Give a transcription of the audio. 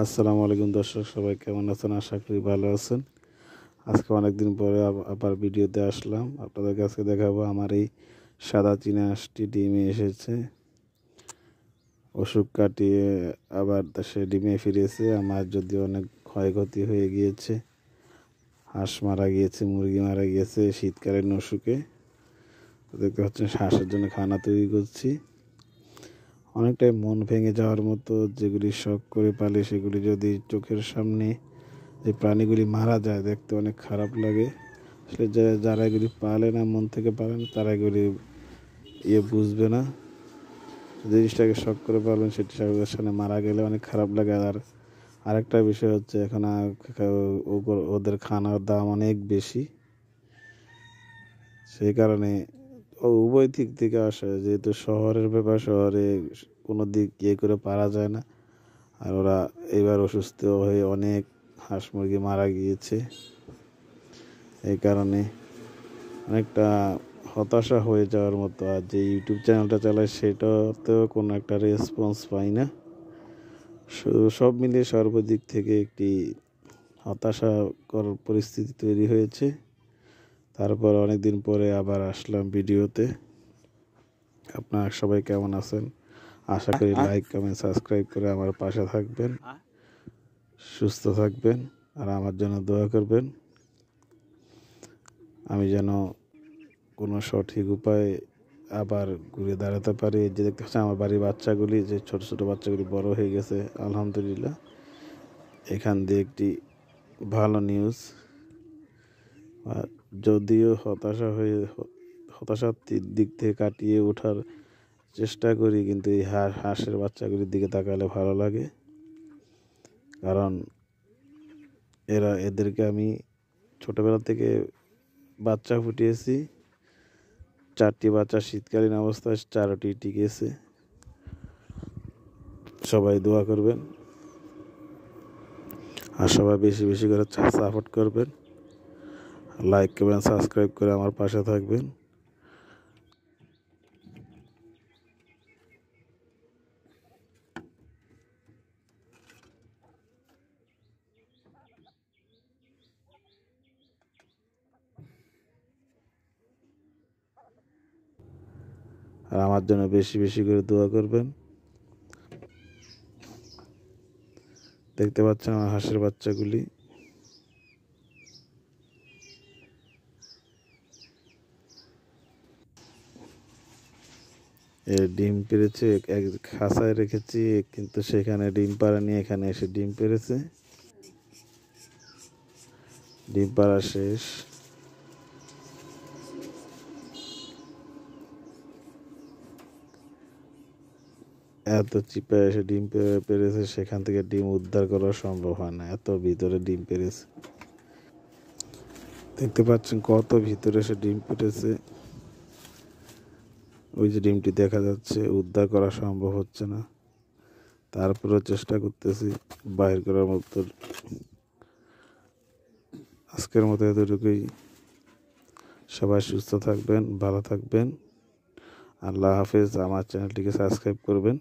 আসসালামু আলাইকুম দর্শক, সবাই কেমন আছেন? আশা করি ভালো আছেন। আজকে অনেকদিন পরে আবার ভিডিওতে আসলাম। আপনাদেরকে আজকে দেখাবো আমার এই সাদা চীনা হাঁসটি ডিমে এসেছে। অসুখ কাটিয়ে আবার সে ডিমে ফিরেছে। আমার যদিও অনেক ক্ষয়ক্ষতি হয়ে গিয়েছে, হাঁস মারা গিয়েছে, মুরগি মারা গিয়েছে শীতকালীন অসুখে। দেখতে পাচ্ছেন হাঁসের জন্য খানা তৈরি করছি। অনেকটাই মন ভেঙে যাওয়ার মতো, যেগুলি শখ করে পালে সেগুলি যদি চোখের সামনে যে প্রাণীগুলি মারা যায় দেখতে অনেক খারাপ লাগে। আসলে যারা এগুলি পালে না, মন থেকে পালে না, তারা এগুলি বুঝবে না। জিনিসটাকে শখ করে পালবেন, সেটি ওদের সামনে মারা গেলে অনেক খারাপ লাগে। আর আরেকটা বিষয় হচ্ছে, এখন ওদের খানার দাম অনেক বেশি। সেই কারণে উভয় দিক থেকে আসে, যেহেতু শহরের ব্যাপার, শহরে কোনো দিক করে পারা যায় না। আর ওরা এবার অসুস্থ হয়ে অনেক হাঁস মুরগি মারা গিয়েছে। এই কারণে অনেকটা হতাশা হয়ে যাওয়ার মতো। আর যে ইউটিউব চ্যানেলটা চালায় সেটাতেও কোনো একটা রেসপন্স পাই না। সব মিলিয়ে সর্বদিক থেকে একটি হতাশাকর পরিস্থিতি তৈরি হয়েছে। তারপর অনেক দিন পরে আবার আসলাম ভিডিওতে। আপনারা সবাই কেমন আছেন? আশা করি লাইক, কমেন্ট, সাবস্ক্রাইব করে আমার পাশে থাকবেন, সুস্থ থাকবেন, আর আমার জন্য দোয়া করবেন। আমি যেন কোনো সঠিক উপায়ে আবার ঘুরে দাঁড়াতে পারি। যে দেখতে পাচ্ছেন আমার বাড়ির বাচ্চাগুলি, যে ছোট ছোট বাচ্চাগুলি বড় হয়ে গেছে আলহামদুলিল্লাহ। এখান দিয়ে একটি ভালো নিউজ। যদিও হতাশার দিক থেকে কাটিয়ে ওঠার চেষ্টা করি, কিন্তু এই হাঁসের বাচ্চাগুলির দিকে তাকালে ভালো লাগে। কারণ এদেরকে আমি ছোটবেলা থেকে বাচ্চা ফুটিয়েছি। 4টি বাচ্চা শীতকালীন অবস্থায় 4টি টিকেছে। সবাই দোয়া করবেন, আর সবাই বেশি বেশি করে সাপোর্ট করবেন। লাইক, কমেন্ট, সাবস্ক্রাইব করে আমার পাশে থাকবেন। আর আমার জন্য বেশি বেশি করে দোয়া করবেন। দেখতে পাচ্ছেন আমার হাঁসের বাচ্চাগুলি। ডিম পেড়েছে, এক খাঁচায় রেখেছি, কিন্তু সেখানে ডিম পাড়ানি, এখানে এসে ডিম পেড়েছে। ডিম পাড়া শেষ। এত চিপে এসে ডিম পেড়েছে, সেখান থেকে ডিম উদ্ধার করা সম্ভব হয় না, এত ভিতরে ডিম পেড়েছে। দেখতে পাচ্ছেন কত ভিতরে এসে ডিম পেড়েছে। ওই যে ডিমটি দেখা যাচ্ছে, উদ্ধার করা সম্ভব হচ্ছে না। তারপরেও চেষ্টা করতেছি বাইর করার মতো। আজকের মতো এতটুকুই। সবাই সুস্থ থাকবেন, ভালো থাকবেন। আল্লাহ হাফেজ। আমার চ্যানেলটিকে সাবস্ক্রাইব করবেন।